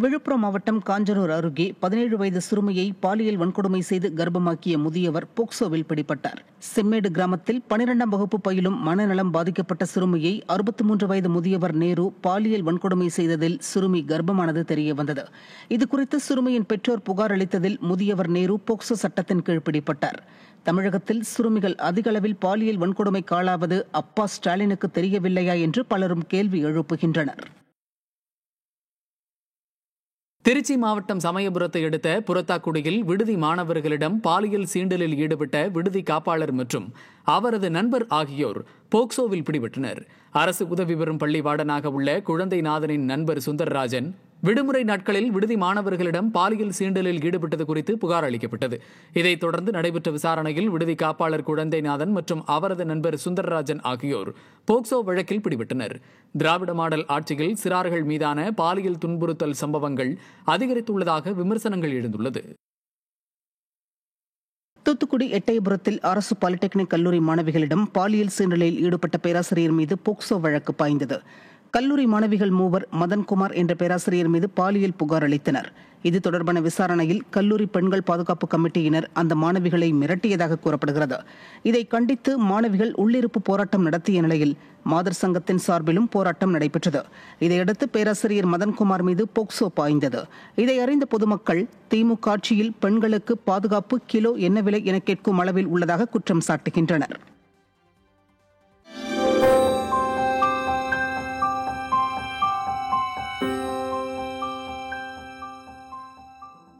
விழுப்புரம் மாவட்டம் காஞ்சனூர் அருகே 17 வயது சிறுமியை பாலியல் வன்கொடுமை செய்து கர்ப்பமாக்கிய முதியவர் போக்சோவில் பிடிபட்டார். செம்மேடு கிராமத்தில் 12ஆம் வகுப்பு பயிலும் மனநலம் பாதிக்கப்பட்ட சிறுமியை 63 வயது முதியவர் நேரு பாலியல் வன்கொடுமை செய்ததில் சிறுமி கர்ப்பமானது தெரியவந்தது. இதுகுறித்து சிறுமியின் பெற்றோர் புகார் அளித்ததில் முதியவர் நேரு போக்சோ சட்டத்தின் கீழ் பிடிபட்டார். தமிழகத்தில் சிறுமிகள் அதிக அளவில் பாலியல் வன்கொடுமைக்கு ஆளாவது அப்பா ஸ்டாலினுக்கு தெரியவில்லையா என்று பலரும் கேள்வி எழுப்புகின்றனர். திருச்சி மாவட்டம் சமயபுரத்தை அடுத்த புறத்தாக்குடியில் விடுதி மாணவர்களிடம் பாலியல் சீண்டலில் ஈடுபட்ட விடுதி காப்பாளர் மற்றும் அவரது நண்பர் ஆகியோர் போக்சோவில் பிடிபட்டனர். அரசு உதவி பெறும் பள்ளி வார்டனாக உள்ள குழந்தைநாதனின் நண்பர் சுந்தர்ராஜன் விடுமுறை நாட்களில் விடுதி மாணவர்களிடம் பாலியல் சீண்டலில் ஈடுபட்டது குறித்து புகார் அளிக்கப்பட்டது. இதைத் தொடர்ந்து நடைபெற்ற விசாரணையில் விடுதி காப்பாளர் குழந்தைநாதன் மற்றும் அவரது நண்பர் சுந்தர்ராஜன் ஆகியோர் போக்சோ வழக்கில் பிடிபட்டனர். திராவிட மாடல் ஆட்சியில் சிறார்கள் மீதான பாலியல் துன்புறுத்தல் சம்பவங்கள் அதிகரித்துள்ளதாக விமர்சனங்கள் எழுந்துள்ளது. தூத்துக்குடி எட்டயபுரத்தில் அரசு பாலிடெக்னிக் கல்லூரி மாணவிகளிடம் பாலியல் சீண்டலில் ஈடுபட்ட பேராசிரியர் மீது போக்சோ வழக்கு பாய்ந்தது. கல்லூரி மாணவிகள் மூவர் மதன்குமார் என்ற பேராசிரியர் மீது பாலியல் புகார் அளித்தனர். இது தொடர்பான விசாரணையில் கல்லூரி பெண்கள் பாதுகாப்பு கமிட்டியினர் அந்த மாணவிகளை மிரட்டியதாக கூறப்படுகிறது. இதை கண்டித்து மாணவிகள் உள்ளிருப்பு போராட்டம் நடத்திய நிலையில் மாதர் சங்கத்தின் சார்பிலும் போராட்டம் நடைபெற்றது. இதையடுத்து பேராசிரியர் மதன்குமார் மீது போக்சோ பாய்ந்தது. இதை அறிந்த பொதுமக்கள் திமுக ஆட்சியில் பெண்களுக்கு பாதுகாப்பு கிலோ என்ன விலை என கேட்கும் அளவில் உள்ளதாக குற்றம் சாட்டுகின்றனர்.